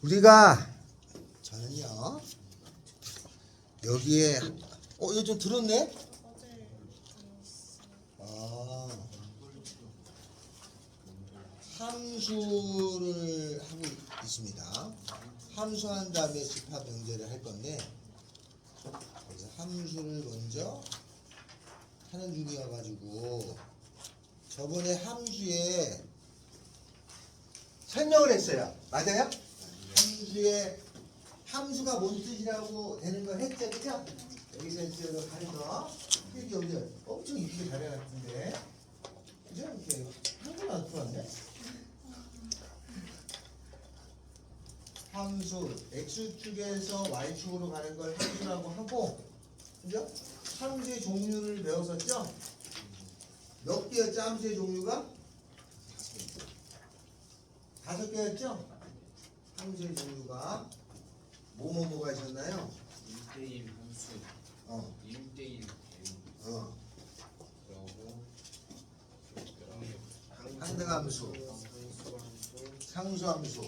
우리가 저는요 여기에 이거 좀 들었네? 함수를 하고 있습니다. 함수한 다음에 집합 연결을 할 건데, 그래서 함수를 먼저 하는 중이어 가지고 저번에 함수에 설명을 했어요. 맞아요? 함수에 함수가 뭔 뜻이라고 되는 걸 했죠, 그죠? 여기서 이제 가는 거 필기 연결 엄청 이쁘게 잘해놨는데, 그죠? 이렇게 한글 안 풀었네. 함수 x축에서 y축으로 가는 걸 함수라고 하고, 그죠? 함수의 종류를 배웠었죠? 몇 개였죠? 함수의 종류가? 5개였죠? 함수의 종류가 뭐가 있었나요? 1대1 함수, 1대1 대응, 그리고 상등함수, 상수함수,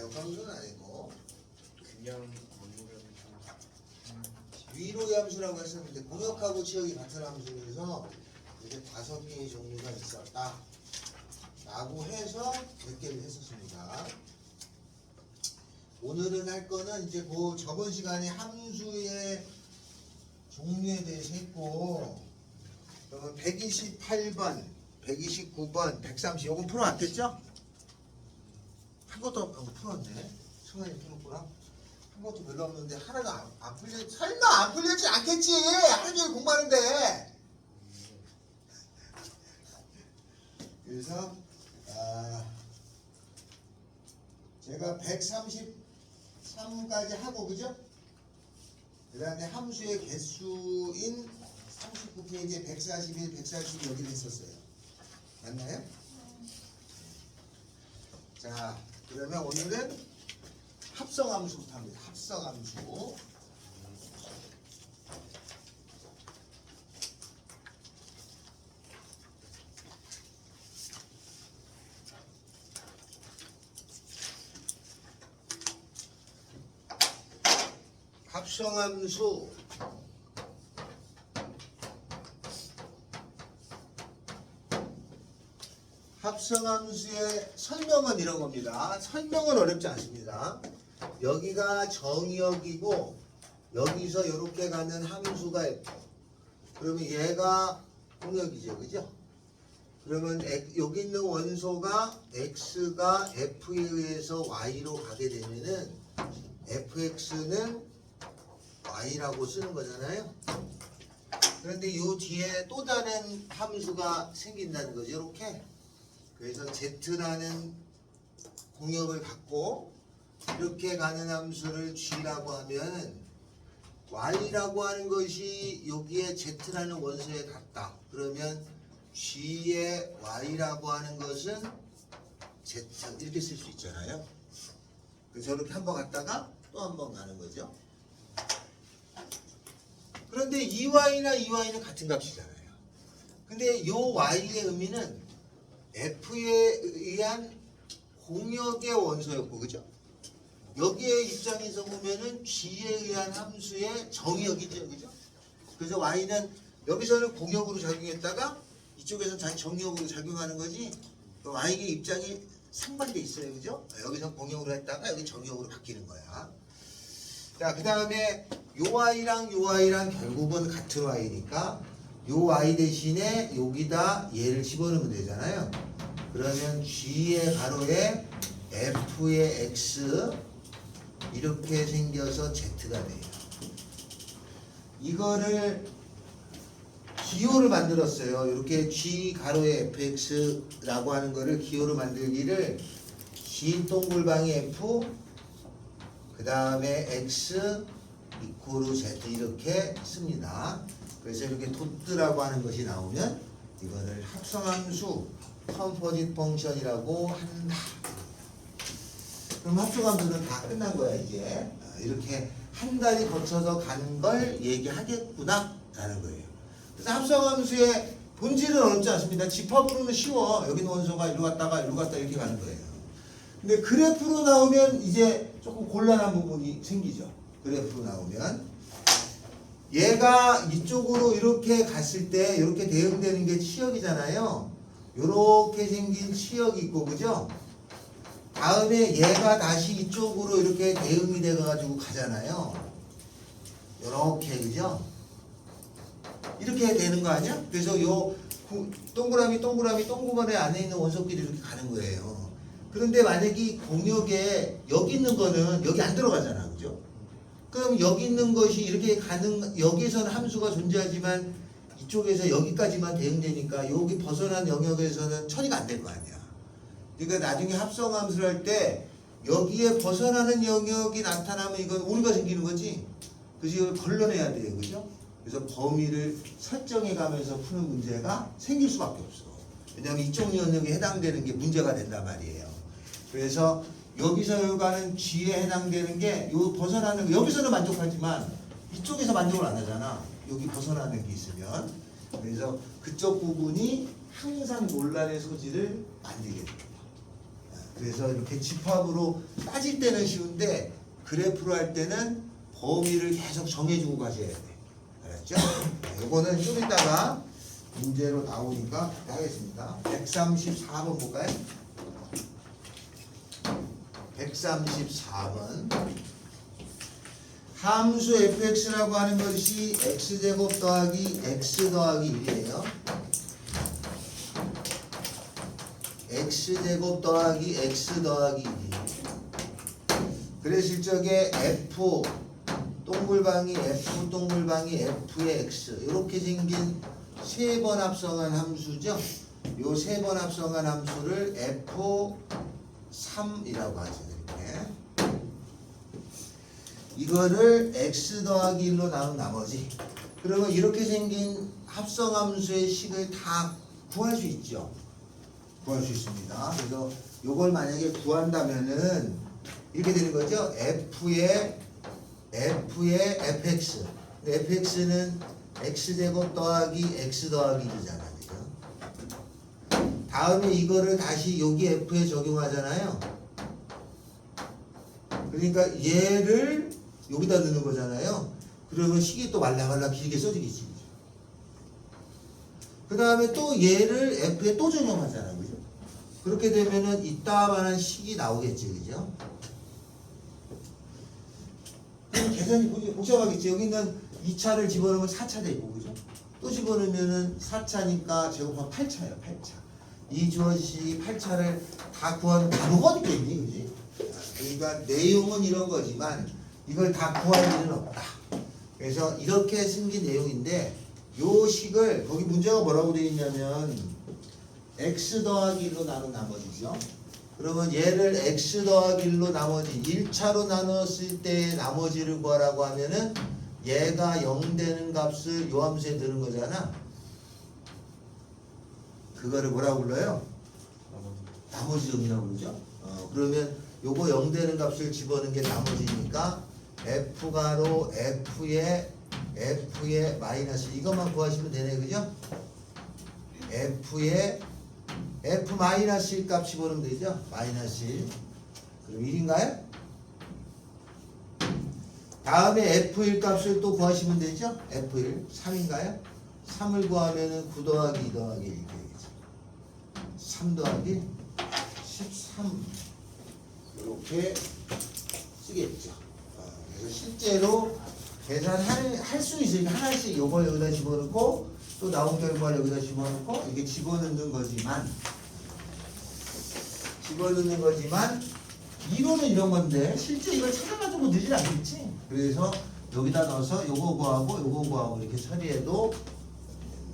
역함수는 아니고 그냥 건물함수, 위로의 함수라고 했었는데 공역하고 치역이 같은 함수에서 이게 5개의 종류가 있었다 라고 해서 몇 개를 했었습니다. 오늘은 할 거는 이제 그 저번 시간에 함수의 종류에 대해서 했고, 그러면 128번, 129번, 130 요건 풀어왔겠죠? 한 것도 없고 풀었네. 승관이 풀었구나. 한 것도 별로 없는데 하나가 안 풀려. 설마 안 풀리지 않겠지. 하루 종일 공부하는데. 그래서 제가 133까지 하고, 그죠? 그 다음에 함수의 개수인 39페이지에 141, 142 여기를 했었어요. 맞나요? 자, 그러면 오늘은 합성함수부터 합니다. 합성함수. 합성함수. 합성함수의 설명은 이런 겁니다. 설명은 어렵지 않습니다. 여기가 정역이고 여기서 이렇게 가는 함수가 있고, 그러면 얘가 공역이죠, 그죠? 그러면 여기 있는 원소가 x가 f에 의해서 y로 가게 되면은 fx는 y라고 쓰는 거잖아요. 그런데 이 뒤에 또 다른 함수가 생긴다는 거죠, 이렇게. 그래서 z라는 공역을 갖고 이렇게 가는 함수를 g라고 하면 y라고 하는 것이 여기에 z라는 원소에 같다. 그러면 g의 y라고 하는 것은 z 이렇게 쓸 수 있잖아요. 그래서 이렇게 한번 갔다가 또 한 번 가는 거죠. 그런데 2y나 2y는 같은 값이잖아요. 근데 이 y의 의미는 f에 의한 공역의 원소였고, 그죠? 여기에 입장에서 보면은 g에 의한 함수의 정역이죠, 그죠? 그래서 y는 여기서는 공역으로 작용했다가 이쪽에서는 자기 정역으로 작용하는 거지. y의 입장이 상반돼 있어요, 그죠? 여기서 공역으로 했다가 여기 정역으로 바뀌는 거야. 자, 그 다음에 요 y랑 요 y랑 결국은 같은 y니까 요 y 대신에 여기다 얘를 집어넣으면 되잖아요. 그러면 g의 가로에 f의 x 이렇게 생겨서 z가 돼요. 이거를 기호를 만들었어요. 이렇게 g 가로에 fx라고 하는 거를 기호를 만들기를 g 동글방이 f 그 다음에 x 이코르 z 이렇게 씁니다. 그래서 이렇게 도트라고 하는 것이 나오면 이거를 합성함수 컴포짓 펑션이라고 한다. 그럼 합성함수는 다 끝난 거야 이제. 이렇게 한 달이 거쳐서 가는 걸 얘기하겠구나 라는 거예요. 그래서 합성함수의 본질은 어렵지 않습니다. 집합으로는 쉬워. 여기 있는 원소가 일로 갔다가 일로 갔다 이렇게 가는 거예요. 근데 그래프로 나오면 이제 조금 곤란한 부분이 생기죠. 그래프로 나오면 얘가 이쪽으로 이렇게 갔을 때 이렇게 대응되는 게 치역이잖아요. 이렇게 생긴 치역이 있고 그죠? 다음에 얘가 다시 이쪽으로 이렇게 대응이 돼가지고 가잖아요. 이렇게 그죠? 이렇게 되는 거 아니야? 그래서 요 동그라미 동그라미 안에 있는 원소끼리 이렇게 가는 거예요. 그런데 만약에 이 공역에 여기 있는 거는 여기 안 들어가잖아, 그죠? 그럼 여기 있는 것이 이렇게 가는 여기에서는 함수가 존재하지만 이쪽에서 여기까지만 대응되니까 여기 벗어난 영역에서는 처리가 안 될 거 아니야. 그러니까 나중에 합성함수를 할 때 여기에 벗어나는 영역이 나타나면 이건 오류가 생기는 거지. 그래서 이걸 걸러내야 돼요, 그죠? 그래서 범위를 설정해 가면서 푸는 문제가 생길 수밖에 없어. 왜냐하면 이쪽 영역에 해당되는 게 문제가 된단 말이에요. 그래서 여기서 여기 가는 G에 해당되는 게 요 벗어나는 거 여기서는 만족하지만 이쪽에서 만족을 안 하잖아. 여기 벗어나는 게 있으면. 그래서 그쪽 부분이 항상 논란의 소지를 만들게 됩니다. 그래서 이렇게 집합으로 따질 때는 쉬운데 그래프로 할 때는 범위를 계속 정해주고 가셔야 돼. 알았죠? 이거는 좀 이따가 문제로 나오니까 하겠습니다. 134번 볼까요? 134번. 함수 fx라고 하는 것이 x제곱 더하기 x 더하기 1이에요. x제곱 더하기 x 더하기 1이. 그랬을 적에 f 동글방이 f 동글방이 f의 x 이렇게 생긴 세 번 합성한 함수죠. 요 세 번 합성한 함수를 f3이라고 하죠. 이렇게. 이거를 x 더하기 1로 나눈 나머지 그러면 이렇게 생긴 합성함수의 식을 다 구할 수 있죠. 구할 수 있습니다. 그래서 요걸 만약에 구한다면은 이렇게 되는 거죠. f의 fx. 근데 fx는 x제곱 더하기 x 더하기 1이잖아요. 그죠? 다음에 이거를 다시 여기 f에 적용하잖아요. 그러니까 얘를 여기다 넣는 거잖아요. 그러면 식이 또 말라말라 길게 써지겠지. 그 다음에 또 얘를 f에 또 적용하잖아. 그죠? 그렇게 되면은 이따만한 식이 나오겠지. 그죠? 계산이 복잡하겠지. 여기는 2차를 집어넣으면 4차 되고, 그죠? 또 집어넣으면은 4차니까 제곱하면 8차예요, 8차. 이 주어진 식이 8차를 다 구하면 다 먹어야겠니, 그지? 그러니까 내용은 이런 거지만 이걸 다 구할 일은 없다. 그래서 이렇게 생긴 내용인데 요 식을 거기 문제가 뭐라고 되어 있냐면 x 더하기 1로 나눈 나머지죠. 그러면 얘를 x 더하기 1로 나머지 1차로 나눴을 때 나머지를 구하라고 하면은 얘가 0 되는 값을 요 함수에 넣는 거잖아. 그거를 뭐라고 불러요? 나머지 정이라고 그러죠. 그러면 요거 0 되는 값을 집어넣는 게 나머지니까 f가로 f의 마이너스 이것만 구하시면 되네, 그죠? f의 f 마이너스 1 값 집어넣으면 되죠? 마이너스 1. 그럼 1인가요? 다음에 f1 값을 또 구하시면 되죠? f1 3인가요? 3을 구하면은 9 더하기 2 더하기 1 이렇게 되겠죠. 3 더하기 13 이렇게 쓰겠죠. 그래서 실제로 계산할 수 있으니까 하나씩 요걸 여기다 집어넣고 또 나온 결과를 여기다 집어넣고 이게 집어넣는 거지만 이론은 이런 건데 실제 이걸 찾아가지고 늘진 않겠지. 그래서 여기다 넣어서 요거 구하고 이렇게 처리해도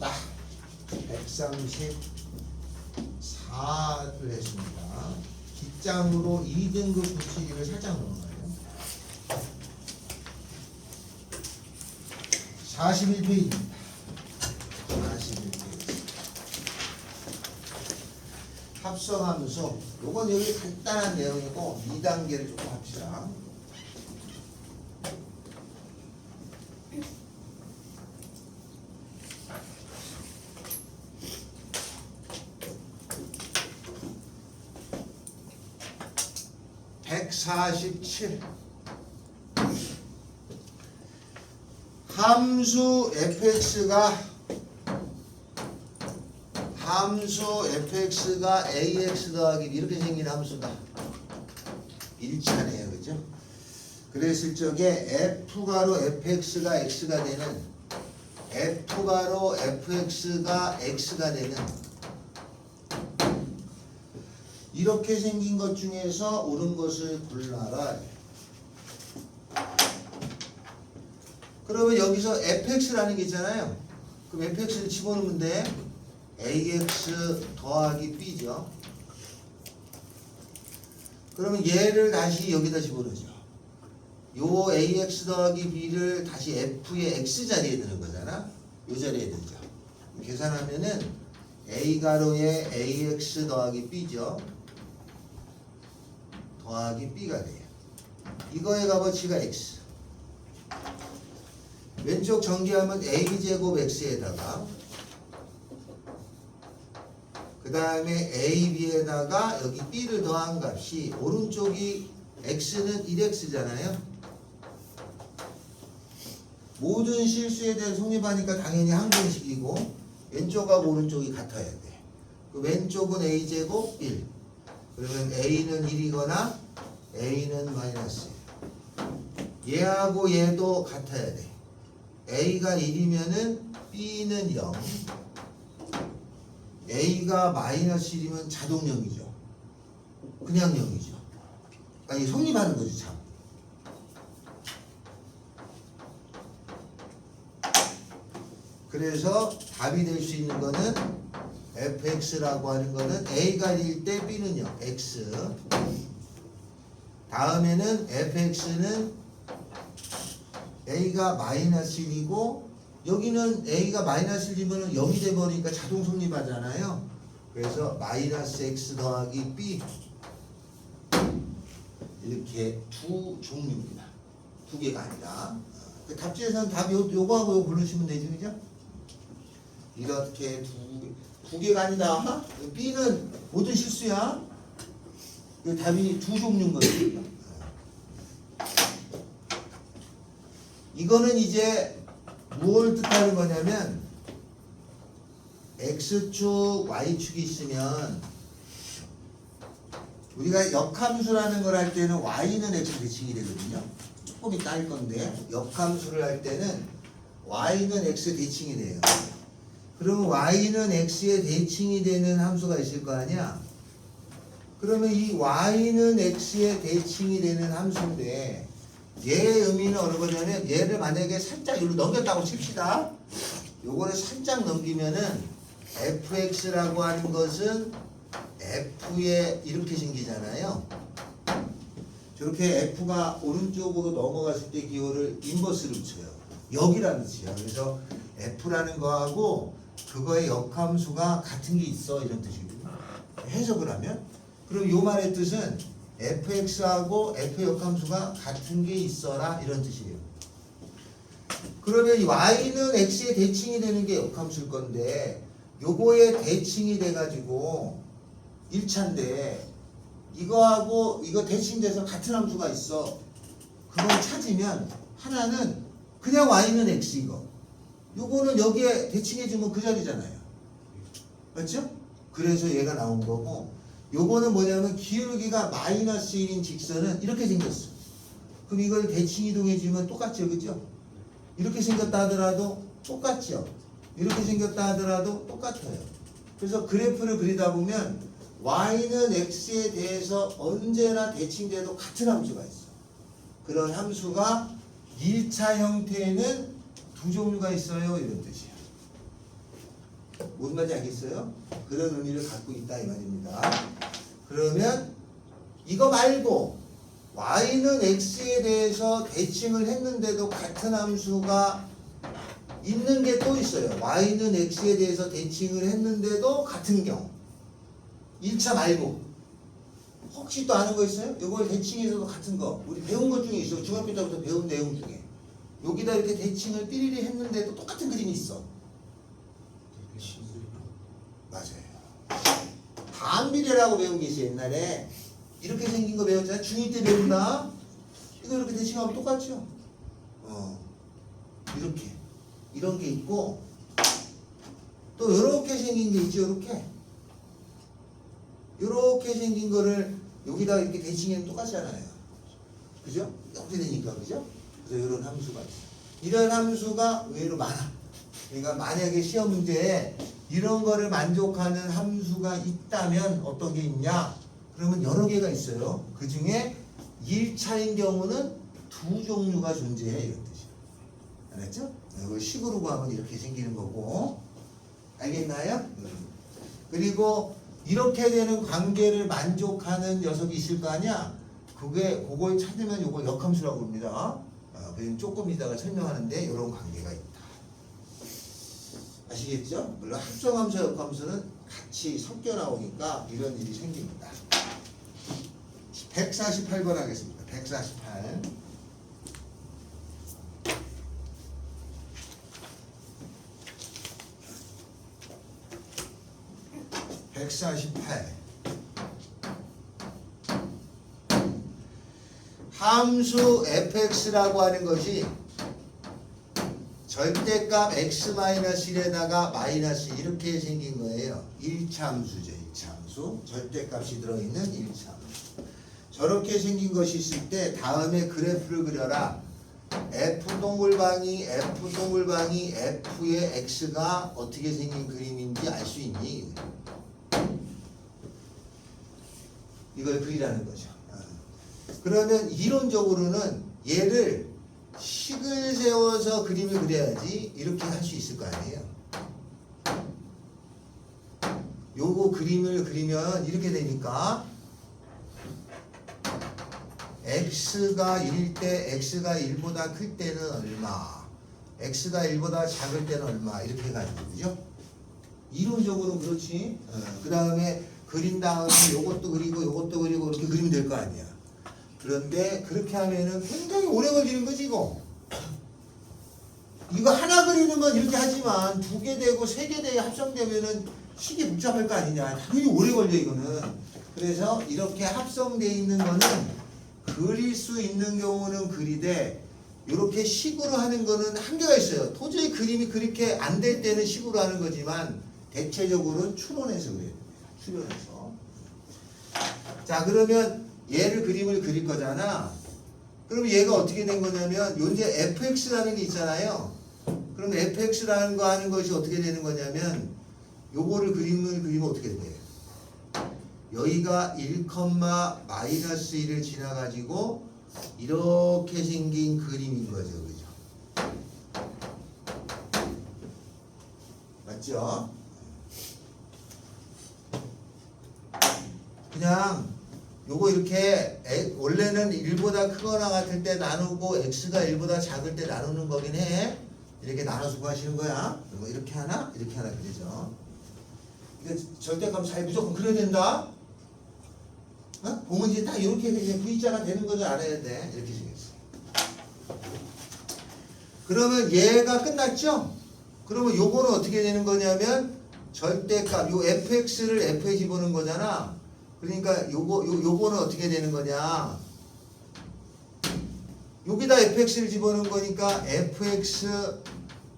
딱 134를 했습니다. 뒷장으로 2등급 붙이기를 살짝 넣은 거예요. 41페이지입니다. 41페이지. 합성함수. 요건 여기 간단한 내용이고 2단계를 조금 합시다. 147. 함수 fx가 ax 더하기 이렇게 생긴 함수다. 1차네요. 그죠? 그랬을 적에 f가로 fx가 x가 되는 f가로 fx가 x가 되는 이렇게 생긴 것 중에서 옳은 것을 골라라. 그러면 여기서 fx라는 게 있잖아요. 그럼 fx를 집어넣으면 돼. ax 더하기 b죠. 그러면 얘를 다시 여기다 집어넣죠. 요 ax 더하기 b를 다시 f의 x 자리에 드는 거잖아. 요 자리에 들죠. 계산하면은 a 가로에 ax 더하기 b죠. 더하기 b가 돼요. 이거의 값어치가 x. 왼쪽 전개하면 a제곱 x에다가 그 다음에 ab에다가 여기 b를 더한 값이 오른쪽이 x는 1x잖아요. 모든 실수에 대해 성립하니까 당연히 항공식이고 왼쪽하고 오른쪽이 같아야 돼. 그 왼쪽은 a제곱 1. 그러면 a는 1이거나 a는 마이너스 1. 얘하고 얘도 같아야 돼. a가 1이면은 b는 0. a가 마이너스 1이면 자동 0이죠. 그냥 0이죠. 아니 성립하는 거죠 참. 그래서 답이 될 수 있는 거는 fx라고 하는 거는 a가 1일 때 b는 0, x. 다음에는 fx는 a가 마이너스 1이고 여기는 a가 마이너스 1이면 0이 돼버리니까 자동 성립하잖아요. 그래서 마이너스 x 더하기 b 이렇게 두 종류입니다. 두 개가 아니라 답지에서는 답 요거하고 요거 부르시면 되죠. 그죠? 이렇게 두 개가 아니다. b는 모든 실수야. 답이 두 종류인 거예요. 이거는 이제 무엇을 뜻하는 거냐면 x축, y축이 있으면 우리가 역함수라는 걸 할 때는 y는 x 대칭이 되거든요. 조금 이따 할 건데 역함수를 할 때는 y는 x 대칭이 돼요. 그러면 y는 x의 대칭이 되는 함수가 있을 거 아니야. 그러면 이 y는 x의 대칭이 되는 함수인데 얘의 의미는 어느 거냐면 얘를 만약에 살짝 여기로 넘겼다고 칩시다. 요거를 살짝 넘기면은 fx라고 하는 것은 f에 이렇게 생기잖아요. 저렇게 f가 오른쪽으로 넘어갔을 때 기호를 인버스로 쳐요. 여기라는 뜻이야. 그래서 f라는 거하고 그거의 역함수가 같은 게 있어 이런 뜻이거든요. 해석을 하면 그럼 요 말의 뜻은 fx하고 f의 역함수가 같은 게 있어라 이런 뜻이에요. 그러면 y는 x의 대칭이 되는 게 역함수일 건데 요거의 대칭이 돼가지고 1차인데 이거하고 이거 대칭돼서 같은 함수가 있어. 그걸 찾으면 하나는 그냥 y는 x 이거. 요거는 여기에 대칭해주면 그 자리잖아요. 맞죠? 그래서 얘가 나온 거고 요거는 뭐냐면 기울기가 마이너스 1인 직선은 이렇게 생겼어. 그럼 이걸 대칭 이동해주면 똑같죠. 그죠? 이렇게 생겼다 하더라도 똑같죠. 이렇게 생겼다 하더라도 똑같아요. 그래서 그래프를 그리다 보면 y는 x에 대해서 언제나 대칭돼도 같은 함수가 있어. 그런 함수가 1차 형태에는 두 종류가 있어요. 이런 뜻이야. 무슨 말인지 알겠어요? 그런 의미를 갖고 있다 이 말입니다. 그러면 이거 말고 y는 x에 대해서 대칭을 했는데도 같은 함수가 있는 게 또 있어요. y는 x에 대해서 대칭을 했는데도 같은 경우 1차 말고 혹시 또 아는 거 있어요? 이걸 대칭해서도 같은 거 우리 배운 것 중에 있어. 중학교 때부터 배운 내용 중에 여기다 이렇게 대칭을 삐리리 했는데도 똑같은 그림이 있어. 맞아요. 반비례라고 배운 게 있어요. 옛날에 이렇게 생긴 거 배웠잖아요. 중2 때 배운다. 이거 이렇게 대칭하면 똑같죠. 이렇게 이런 게 있고 또 이렇게 생긴 게 있죠. 이렇게 생긴 거를 여기다 이렇게 대칭하면 똑같잖아요. 그죠? 이렇게 되니까 그죠? 그래서 이런 함수가 있어요. 이런 함수가 의외로 많아. 그러니까 만약에 시험 문제에 이런 거를 만족하는 함수가 있다면 어떤 게 있냐? 그러면 여러 개가 있어요. 그 중에 1차인 경우는 두 종류가 존재해 이런 뜻이에요. 알았죠? 이걸 식으로 구하면 이렇게 생기는 거고 알겠나요? 그리고 이렇게 되는 관계를 만족하는 녀석이 있을 거 아니야? 그걸 찾으면 이거 역함수라고 합니다. 그럼 조금 이따가 설명하는데 이런 관계가 있다. 아시겠죠? 물론 합성함수와 역함수는 같이 섞여 나오니까 이런 일이 생깁니다. 148번 하겠습니다. 148. 함수 fx라고 하는 것이 절대값 x-1에다가 마이너스 이렇게 생긴 거예요. 1차 함수죠. 1차 함수. 절대값이 들어있는 1차 함수. 저렇게 생긴 것이 있을 때 다음에 그래프를 그려라. f 동글방이 f의 x가 어떻게 생긴 그림인지 알 수 있니? 이걸 그리라는 거죠. 그러면 이론적으로는 얘를 식을 세워서 그림을 그려야지 이렇게 할 수 있을 거 아니에요. 요거 그림을 그리면 이렇게 되니까 x가 1일 때 x가 1보다 클 때는 얼마, x가 1보다 작을 때는 얼마 이렇게 해가지고 그죠? 이론적으로 그렇지. 그 다음에 그린 다음에 요것도 그리고 요것도 그리고 이렇게 그리면 될 거 아니야. 그런데 그렇게 하면은 굉장히 오래 걸리는 거지 이거. 이거 하나 그리는 건 이렇게 하지만 두 개 되고 세 개 되고 합성되면은 식이 복잡할 거 아니냐. 당연히 오래 걸려 이거는. 그래서 이렇게 합성돼 있는 거는 그릴 수 있는 경우는 그리되 이렇게 식으로 하는 거는 한계가 있어요. 도저히 그림이 그렇게 안 될 때는 식으로 하는 거지만 대체적으로는 추론해서 그래요. 추론해서. 자 그러면 얘를 그림을 그릴 거잖아. 그럼 얘가 어떻게 된 거냐면 현재 fx라는 게 있잖아요. 그럼 fx라는 거 하는 것이 어떻게 되는 거냐면 요거를 그림을 그리면 어떻게 돼요? 여기가 1,-1을 지나가지고 이렇게 생긴 그림인 거죠. 그죠? 맞죠? 그냥 요거 이렇게 원래는 1보다 크거나 같을 때 나누고 x가 1보다 작을 때 나누는 거긴 해. 이렇게 나눠서 구하시는 거야. 그리고 이렇게 하나 이렇게 하나 그리죠. 이거 절대값 잘 무조건 그려야 된다. 보면 이제 딱 이렇게 이제 V자가 되는 것을 알아야 돼. 이렇게 생겼어. 그러면 얘가 끝났죠? 그러면 요거는 어떻게 되는 거냐면 절대값 요 fx를 f에 집어넣은 거잖아. 그러니까 요거는 어떻게 되는 거냐? 여기다 fx를 집어넣은 거니까 fx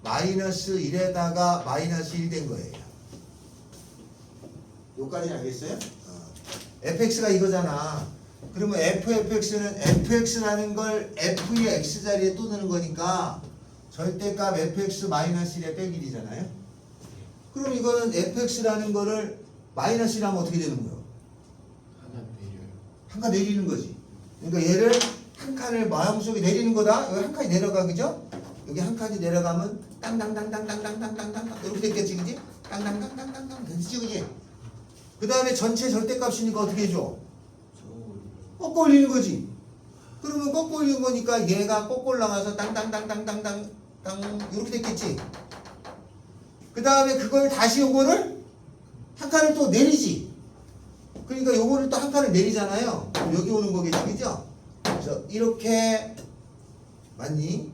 마이너스 1에다가 마이너스 1 된 거예요. 요까지 알겠어요? fx가 이거잖아. 그러면 fx는 fx라는 걸 f의 x자리에 또 넣는 거니까 절대값 fx 마이너스 1에 빼기 1이잖아요. 그럼 이거는 fx라는 거를 마이너스 1 하면 어떻게 되는 거예요? 하나 내려요. 한 칸 내리는 거지. 그러니까 얘를 한 칸을 마음속에 내리는 거다. 여기 한 칸이 내려가 그죠? 여기 한 칸이 내려가면 땅땅땅땅땅땅땅땅땅 이렇게 됐겠지 그지? 땅땅땅땅땅땅 됐지 그지? 그 다음에 전체 절대값이니까 어떻게 해줘? 꺾어 올리는 거지. 그러면 꺾어 올리는 거니까 얘가 꺾어 올라가서 땅땅땅땅땅땅 이렇게 됐겠지. 그 다음에 그걸 다시 요거를 한 칸을 또 내리지. 그러니까 요거를 또 한 칸을 내리잖아요. 그럼 여기 오는 거겠지 그죠? 그래서 이렇게 맞니?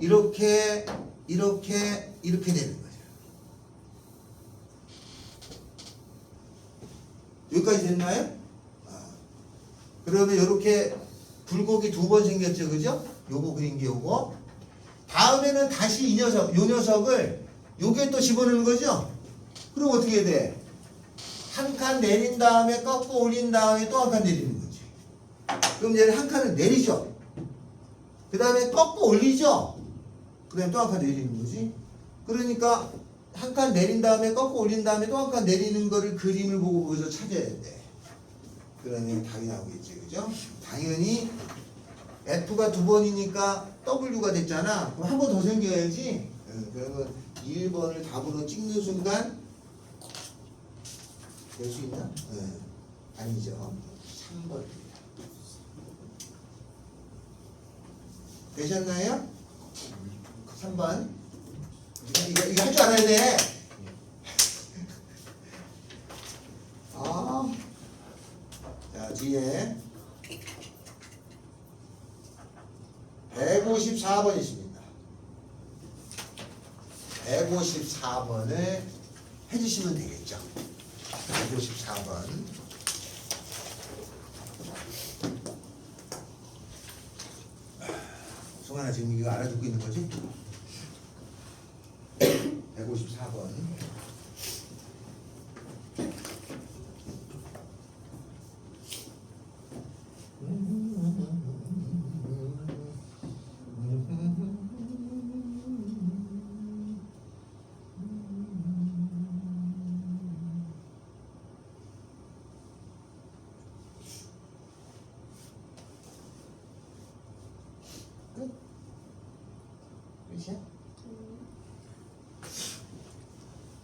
이렇게 되는 거죠. 여기까지 됐나요? 그러면 이렇게 굴곡이 두 번 생겼죠, 그죠? 요거 그린 게 요거. 다음에는 다시 요 녀석을 요게 또 집어넣는 거죠? 그럼 어떻게 돼? 한 칸 내린 다음에 꺾고 올린 다음에 또 한 칸 내리는 거지. 그럼 얘를 한 칸을 내리죠. 그 다음에 꺾고 올리죠. 그 다음에 또 한 칸 내리는 거지. 그러니까 한 칸 내린 다음에 꺾고 올린 다음에 또 한 칸 내리는 거를 그림을 보고 거기서 찾아야 돼. 그러면 답이 나오겠지, 그죠? 당연히 F가 두 번이니까 W가 됐잖아. 그럼 한 번 더 생겨야지. 그러면 1번을 답으로 찍는 순간 될 수 있나? 아니죠. 3번. 되셨나요? 3번. 이거 할 줄 알아야 돼. 자, 뒤에 154번 있습니다. 154번을 해주시면 되겠죠. 154번. 송하나 지금 이거 알아듣고 있는 거지? 154번. 끝? 끝이야?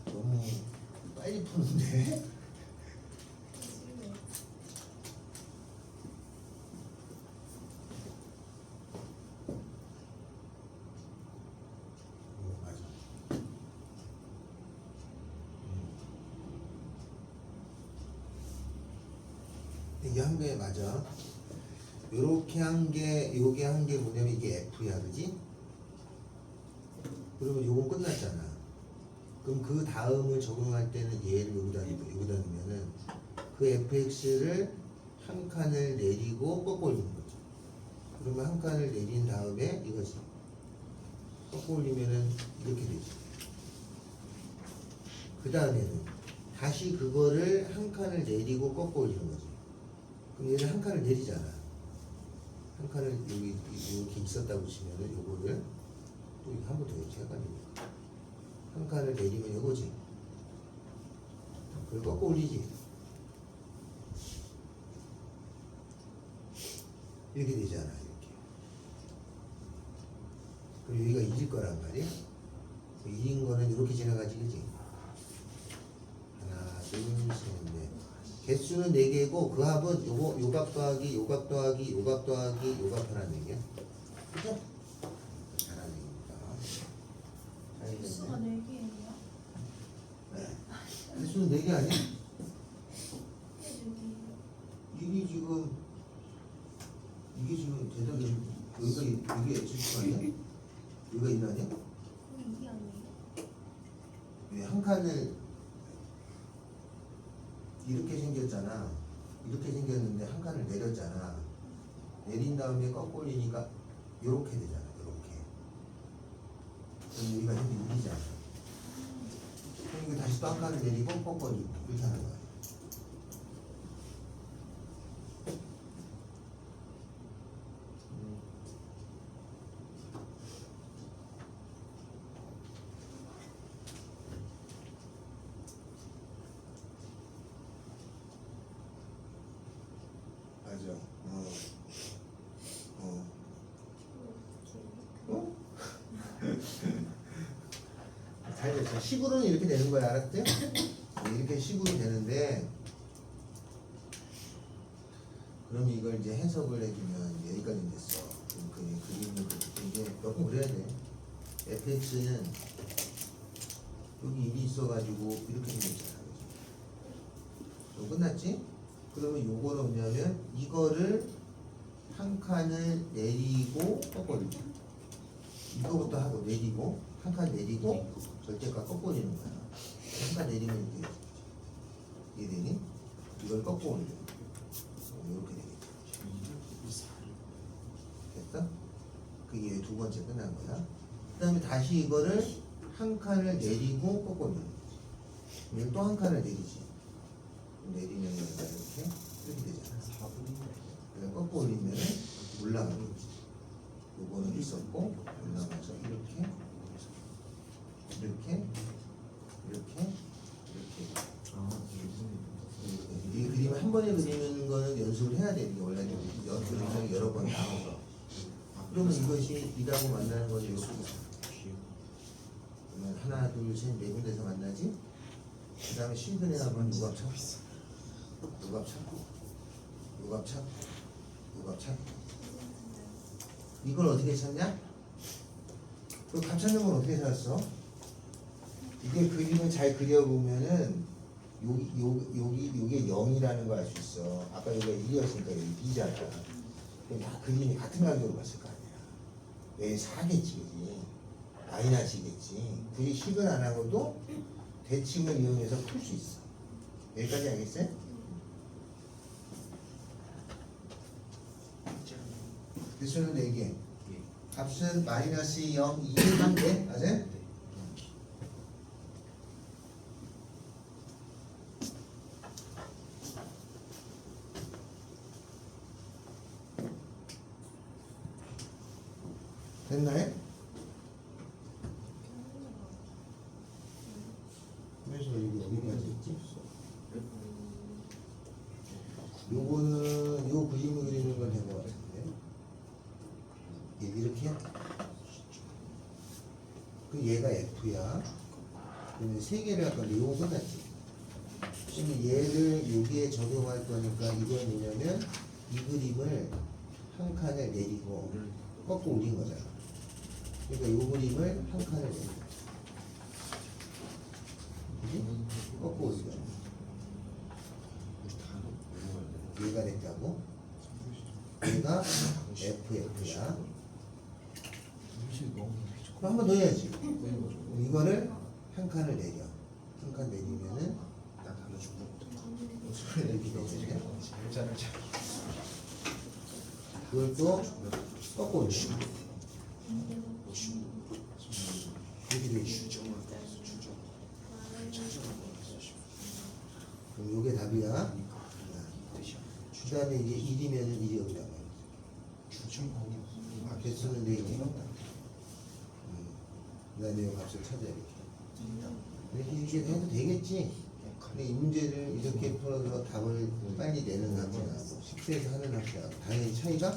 너무 빨리 푸는데? 맞아. 이게 한 개 맞아. 요렇게 한 개, 요게 한 개 뭐냐면 이게 F야, 그지? 그러면 요건 끝났잖아. 그럼 그 다음을 적용할 때는 얘를 여기다 넣으면은 그 fx를 한 칸을 내리고 꺾어 올리는 거죠. 그러면 한 칸을 내린 다음에 이거지. 꺾어 올리면은 이렇게 되지. 그 다음에는 다시 그거를 한 칸을 내리고 꺾어 올리는 거지. 그럼 얘는 한 칸을 내리잖아. 한 칸을 여기 이렇게 있었다고 치면은 요거를 또 한 번 더 이렇게 헷갈리니까 한 칸을 내리면 요거지. 그걸 꺾어 올리지. 이렇게 되잖아. 이렇게. 그리고 여기가 1일 거란 말이야. 1인 거는 이렇게 지나가지, 그지? 하나, 둘, 셋, 넷. 개수는 4개고 그 합은 요거 요각 더하기 요각 더하기 요각 더하기 요각 하라는 얘기야. 그죠? 잘하는 얘기입니다. 개수가 4개예요? 네. 개수는 4개 아니야? 여기 이게 지금 대답이 여기가 이게 X축 아니야? 여기가 1 아니야? 이게 아니에요? 왜 한 칸을 이렇게 생겼잖아. 이렇게 생겼는데 한 칸을 내렸잖아. 내린 다음에 꺾어 올리니까 이렇게 되잖아. 이렇게. 그럼 여기가 현재 1이잖아. 그럼 이거 다시 또 한 칸을 내리고 꺾어 올리고 이렇게 하는 거야. 맞아. 잘 됐어. 식으로는 이렇게 되는 거야, 알았대? 이렇게 식으로 되는데, 그럼 이걸 이제 해석을 해주면 이제 여기까지 됐어. 그럼 그림을 이제 몇 번 그려야 돼. fx는 여기 1이 있어가지고 이렇게 생겼잖아. 그럼 끝났지? 그러면 요거는 뭐냐면 이거를 한 칸을 내리고 꺾어올리자. 이거부터 하고 내리고 한 칸 내리고 절대값 꺾어올리는 거야. 한 칸 내리면 이렇게 이해되니? 이걸 꺾어올려. 이렇게 되겠죠. 두 번째 끝난 거야. 그 다음에 다시 이거를 한 칸을 내리고 꺾어 놓는 거지. 그럼 또 한 칸을 내리지. 내리면 여기가 이렇게 되잖아. 4분인데. 꺾어 올리면 올라가는 거지. 요거는 있었고 올라가서 이렇게 이렇게 이렇게 이렇게 이 그림을 한 번에 그리는 거는 연습을 해야 되는 게 원래 그림을 여러 번 나눠서 그러면 이것이 이라고 만나는 거지. 그러면 하나 둘셋네 군데서 만나지. 그 다음에 실근에 가면 누갑 찾고 누갑 찾고 누갑 찾고 누갑 찾고 이걸 어떻게 찾냐? 그 값 찾는 건 어떻게 찾았어? 이게 그림을 잘 그려보면은 요게 0이라는 걸 알 수 있어. 아까 여기가 1이었으니까 여기 B잖아. 그럼 다 그림이 같은 간격으로 봤을 거 아니야. 여기 4겠지, 그지? 마이너스겠지. 굳이 식을 안 하고도 대칭을 이용해서 풀 수 있어. 여기까지 알겠어요? 대수는 4개. 값은 마이너스 0, 2, 3개. 맞아요? 됐나요? 그래서 이게 어디까지 있지? 요거는 요 그림을 그리는 건 된 것 같은데 이렇게 그 얘가 F야. 그러면 세 개를 아까 요거 끝났지. 그러면 얘를 여기에 적용할 거니까 이건 뭐냐면 이 그림을 한 칸에 내리고 꺾고 올린 거잖아. 그러니까 요 그림을 한 칸을 내리고 그지? 꺾고 올린 거야. 얘가 됐다고? 얘가 FF야. 그럼 한 번 더 해야지. 이거를 한 칸을 내려. 한 칸 내리면은 이렇게 되잖아요. 그걸 또 꺾고 올려. 이렇게 되지. 그럼 요게 답이야. 그 다음에 이제 1이면 1이 여기 나가요. 개수는 4개. 그 다음에 이 값을 찾아야 돼. 이렇게 해도 되겠지. 근데 이 문제를 이렇게 풀어서 답을 빨리 내는 학생하고 식대에서 하는 학생하고 당연히 차이가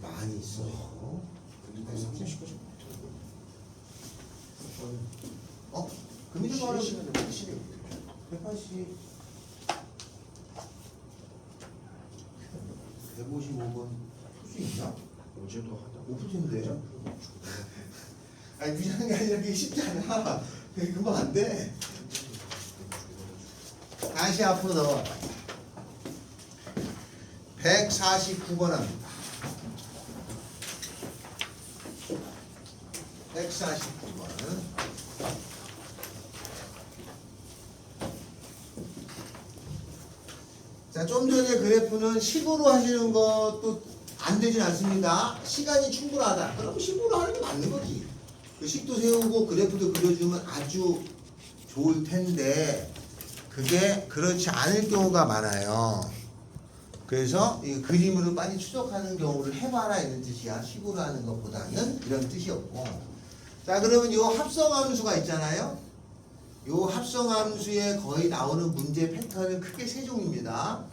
많이 있어요. 금융 말은 180 155번 풀 수 있나? 어제도 하다. 못 풀 텐데. 아니 그냥 게 아니라 그게 쉽지 않아. 그게 금방 안 돼. 다시 앞으로 넘어가. 149번 합니다. 149번. 자, 좀 전에 그래프는 식으로 하시는 것도 안 되진 않습니다. 시간이 충분하다. 그럼 식으로 하는 게 맞는 거지. 그 식도 세우고 그래프도 그려주면 아주 좋을 텐데 그게 그렇지 않을 경우가 많아요. 그래서 이 그림으로 빨리 추적하는 경우를 해봐라 이런 뜻이야. 식으로 하는 것보다는 이런 뜻이었고. 자, 그러면 요 합성함수가 있잖아요. 요 합성함수에 거의 나오는 문제 패턴은 크게 세 종입니다.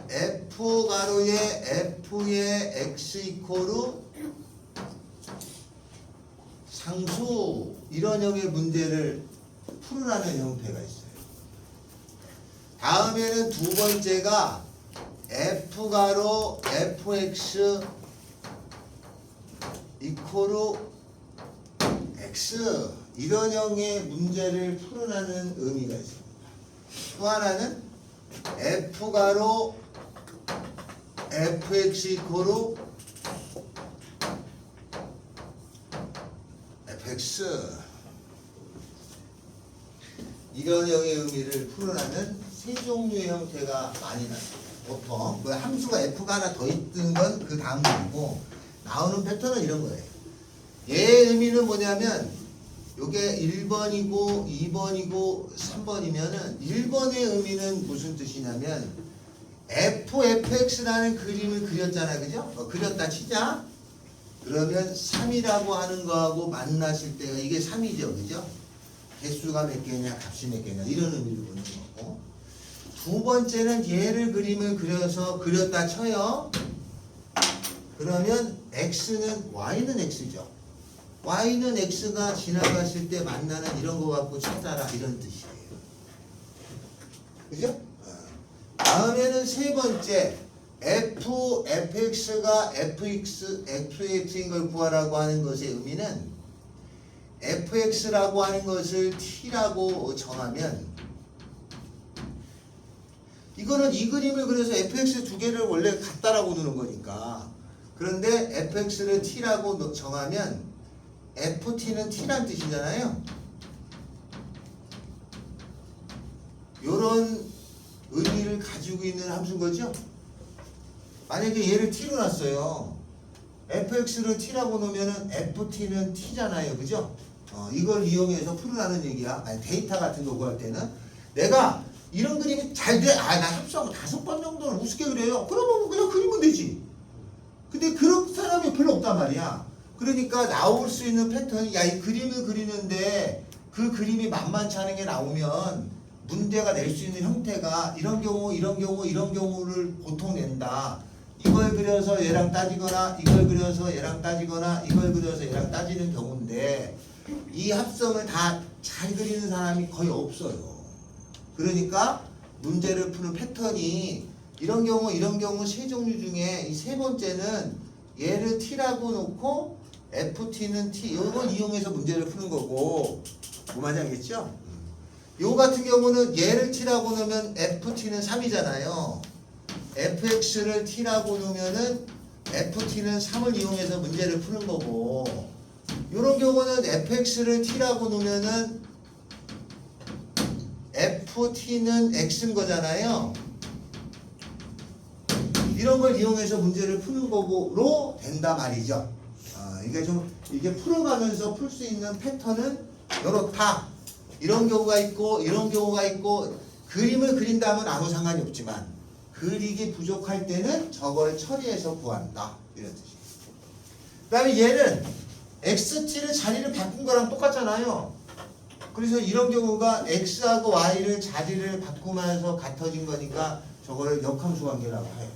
F 가로에 F의 X 이코르 상수 이런 형의 문제를 풀으라는 형태가 있어요. 다음에는 두 번째가 F 가로 Fx 이코르 X 이런 형의 문제를 풀으라는 의미가 있습니다. 또 하나는 F 가로 Fx 이코르 Fx 이런 형의 의미를 풀어내는 세 종류의 형태가 많이 나요. 보통 뭐 함수가 F가 하나 더 있는 건 그 다음 일이고 나오는 패턴은 이런 거예요. 얘의 의미는 뭐냐면 요게 1번이고 2번이고 3번이면은 1번의 의미는 무슨 뜻이냐면 fx라는 그림을 그렸잖아, 그죠? 그렸다 치자. 그러면 3이라고 하는 거하고 만났을 때가 이게 3이죠, 그죠? 개수가 몇 개냐, 값이 몇 개냐 이런 의미를 보는 거고. 두 번째는 얘를 그림을 그려서 그렸다 쳐요. 그러면 x는 y는 x죠. y는 x가 지나갔을 때 만나는 이런 거 갖고 찾아라 이런 뜻이에요. 그죠? 다음에는 세 번째 fx가 fx인 걸 구하라고 하는 것의 의미는 fx라고 하는 것을 t라고 정하면 이거는 이 그림을 그려서 fx 두 개를 원래 같다라고 두는 거니까 그런데 fx를 t라고 정하면 ft는 t란 뜻이잖아요. 요런 의미를 가지고 있는 함수인 거죠. 만약에 얘를 t로 놨어요. fx를 t라고 놓으면은 ft는 t잖아요, 그죠? 이걸 이용해서 풀으라는 얘기야. 아니, 데이터 같은 거 구할 때는 내가 이런 그림이 잘 돼. 나 합수하고 5번 정도는 우습게 그려요. 그러면 그냥 그리면 되지. 근데 그런 사람이 별로 없단 말이야. 그러니까 나올 수 있는 패턴이 야, 이 그림을 그리는데 그 그림이 만만치 않은 게 나오면 문제가 낼 수 있는 형태가 이런 경우, 이런 경우, 이런 경우를 보통 낸다. 이걸 그려서 얘랑 따지거나 이걸 그려서 얘랑 따지거나 이걸 그려서 얘랑 따지는 경우인데 이 합성을 다 잘 그리는 사람이 거의 없어요. 그러니까 문제를 푸는 패턴이 이런 경우 세 종류 중에 이 세 번째는 얘를 t라고 놓고 ft는 t 이걸 이용해서 문제를 푸는 거고 뭐 말이겠죠? 요 같은 경우는 얘를 t라고 놓으면 ft는 3이잖아요. fx를 t라고 놓으면은 ft는 3을 이용해서 문제를 푸는 거고 요런 경우는 fx를 t라고 놓으면은 ft는 x인 거잖아요. 이런 걸 이용해서 문제를 푸는 거고로 된다 말이죠. 이게 풀어가면서 풀 수 있는 패턴은 요렇다. 이런 경우가 있고 이런 경우가 있고 그림을 그린다면 아무 상관이 없지만 그리기 부족할 때는 저걸 처리해서 구한다 이런 뜻이에요. 그 다음에 얘는 xt를 자리를 바꾼 거랑 똑같잖아요. 그래서 이런 경우가 x하고 y를 자리를 바꾸면서 같아진 거니까 저거를 역함수 관계라고 해요.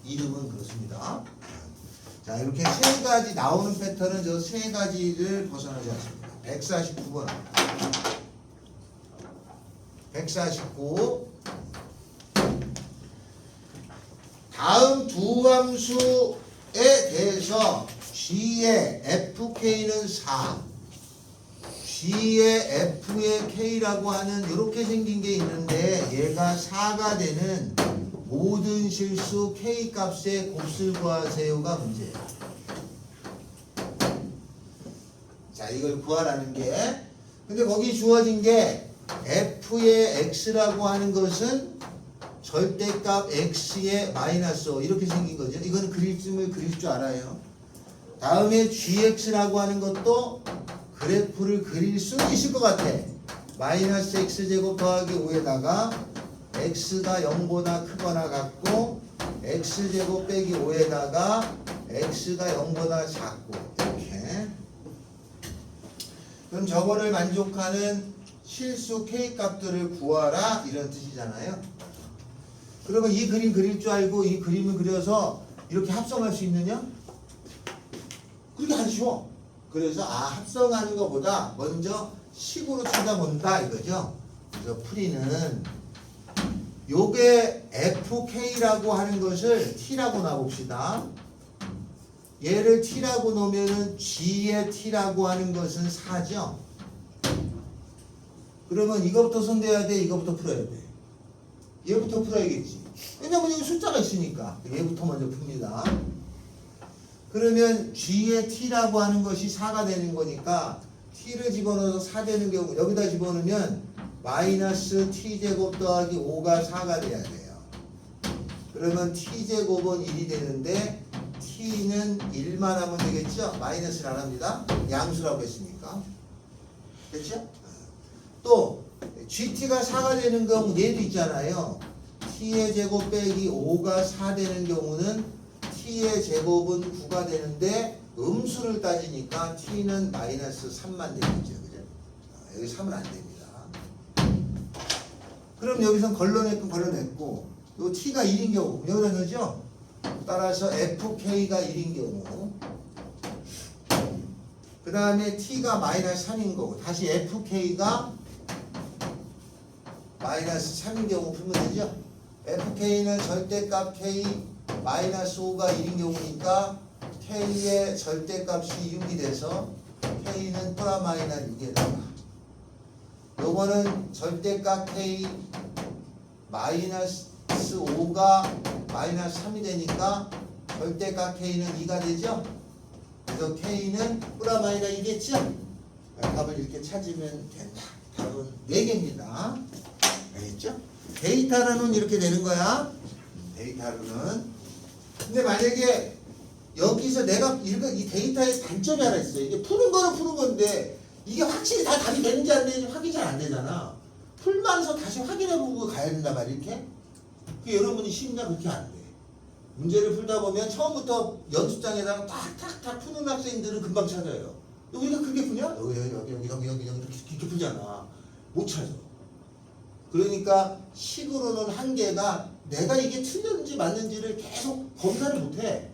이름은 그렇습니다. 자, 이렇게 세 가지 나오는 패턴은 저 세 가지를 벗어나지 않습니다. 149번 149 다음 두 함수에 대해서 g의 fk는 4 g의 f의 k라고 하는 이렇게 생긴 게 있는데 얘가 4가 되는 모든 실수 k 값의 곱을 구하세요가 문제예요. 자, 이걸 구하라는 게 근데 거기 주어진 게 f의 x라고 하는 것은 절대값 x의 마이너스 5 이렇게 생긴 거죠. 이건 그림을 그릴 줄 알아요. 다음에 gx라고 하는 것도 그래프를 그릴 수는 있을 것 같아. 마이너스 x제곱 더하기 5에다가 x가 0보다 크거나 같고 x제곱 빼기 5에다가 x가 0보다 작고 이렇게. 그럼 저거를 만족하는 실수 k 값들을 구하라 이런 뜻이잖아요. 그러면 이 그림 그릴 줄 알고 이 그림을 그려서 이렇게 합성할 수 있느냐? 그게 안 쉬워. 그래서 합성하는 것보다 먼저 식으로 찾아본다 이거죠. 그래서 풀이는 요게 fk라고 하는 것을 t라고 놔봅시다. 얘를 t라고 놓으면은 g의 t라고 하는 것은 4죠. 그러면 이거부터 손대야 돼, 이거부터 풀어야 돼. 얘부터 풀어야겠지. 왜냐면 여기 숫자가 있으니까 얘부터 먼저 풉니다. 그러면 g의 t라고 하는 것이 4가 되는 거니까 t를 집어넣어서 4 되는 경우 여기다 집어넣으면 마이너스 t제곱 더하기 5가 4가 돼야 돼요. 그러면 t제곱은 1이 되는데 t는 1만 하면 되겠죠? 마이너스를 안 합니다. 양수라고 했으니까. 됐죠? 또 gt가 4가 되는 경우 얘도 있잖아요. t의 제곱 빼기 5가 4 되는 경우는 t의 제곱은 9가 되는데 음수를 따지니까 t는 마이너스 3만 되겠죠. 그죠? 여기 3은 안 됩니다. 그럼 여기선 걸러냈고 걸러냈고 요 t가 1인 경우 여기다 넣죠? 따라서 fk가 1인 경우 그 다음에 t가 마이너스 3인 거고 다시 fk가 마이너스 3인 경우 풀면 되죠? fk는 절대값 k 마이너스 5가 1인 경우니까 k의 절대값이 6이 돼서 k는 플라마이너 6에 나가. 요거는 절대값 k 마이너스 5가 마이너스 3이 되니까 절대값 k는 2가 되죠? 그래서 k는 플라마이너 2겠죠? 답을 이렇게 찾으면 된다. 답은 4개입니다. 알겠죠? 데이터로는 이렇게 되는 거야. 데이터로는. 근데 만약에 여기서 내가 이 데이터의 단점이 하나 있어요. 이게 푸는 거는 푸는 건데 이게 확실히 다 답이 되는지 안 되는지 확인이 잘 안 되잖아. 풀면서 다시 확인해보고 가야 된단 말이야. 이렇게. 그게 여러분이 쉽냐? 그렇게 안 돼. 문제를 풀다 보면 처음부터 연습장에다가 탁탁탁 푸는 학생들은 금방 찾아요. 우리가 그게 푸냐? 여기 이렇게 풀잖아. 못 찾아. 그러니까 식으로는 한계가 내가 이게 틀렸는지 맞는지를 계속 검사를 못해.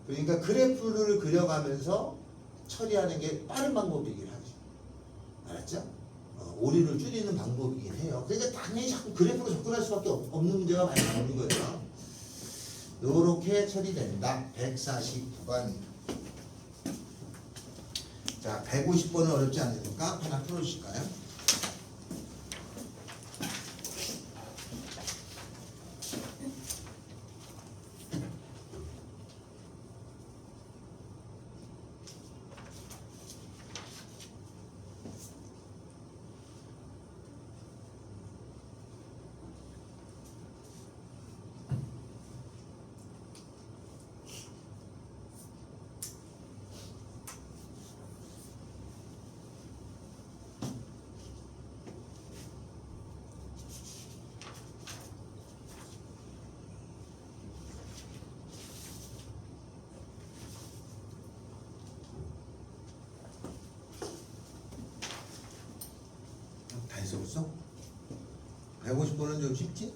그러니까 그래프를 그려가면서 처리하는 게 빠른 방법이긴 하지. 알았죠? 오류를 줄이는 방법이긴 해요. 그러니까 당연히 자꾸 그래프로 접근할 수밖에 없는 문제가 많이 나오는 거예요. 요렇게 처리된다. 149번. 자, 150번은 어렵지 않으니까 하나 풀어주실까요? 다 했어 벌써? 150번은 좀 쉽지?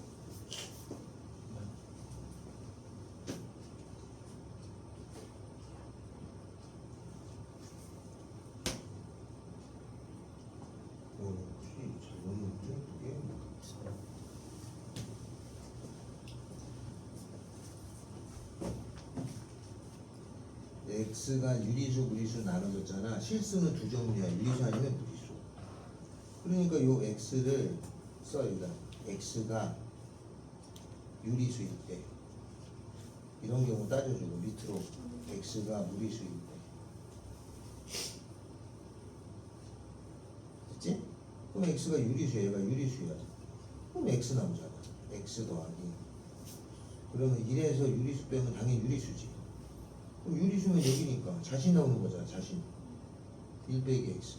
x가 유리수, 무리수 나눠졌잖아. 실수는 두 종류야. 유리수 아니면 무리수. 그러니까 요 x를 써 여기다. x가 유리수일 때 이런 경우 따져주고 밑으로 x가 무리수일 때 됐지? 그럼 x가 유리수야. 얘가 유리수야. 그럼 x 나오잖아. x 더하기 그러면 1에서 유리수 빼면 당연히 유리수지. 그럼 유리수면 여기니까 자신 나오는 거잖아. 자신 1 빼기 x.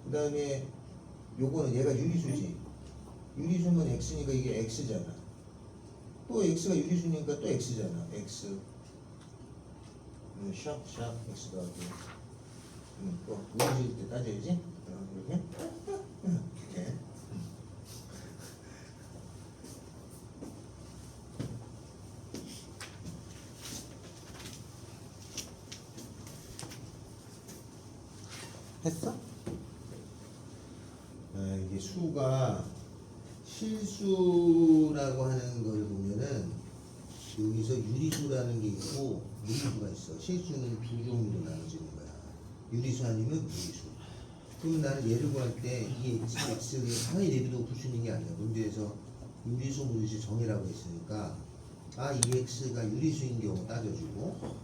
그 다음에 요거는 얘가 유리수지. 유리수면 x니까 이게 x잖아. 또 x가 유리수니까 또 x잖아. x 샵 x 더하기 또 무리수일 때 따져야지. 이렇게 이렇게 했어? 이게 수가 실수라고 하는 걸 보면은 여기서 유리수라는 게 있고 무리수가 있어. 실수는 두 종류로 나눠지는 거야. 유리수 아니면 무리수. 그럼 나는 예를 구할 때 이게 x를 가만히 내비두고 풀 수 있는 게 아니야. 문제에서 유리수, 무리수 정의라고 했으니까 이 x가 유리수인 경우 따져주고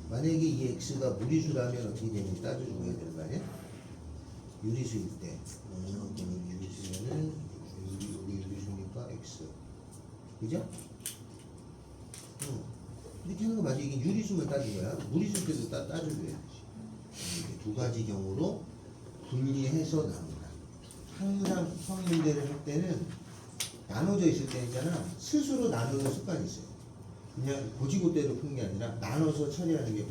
만약에 이 x가 무리수라면 어떻게 되는지 따져주고 해야 되는 거 아니야? 유리수일 때 유리수면은 여기 유리수니까 x 그죠? 이렇게 하는 거 맞아. 이게 유리수만 따진 거야. 무리수 때도 따져줘야 돼. 이렇게 두 가지 경우로 분리해서 나온다. 항상 수학 문제를 할 때는 나눠져 있을 때 있잖아. 스스로 나누는 습관이 있어요. 그냥 고지고대로 푸는 게 아니라 나눠서 처리하는 게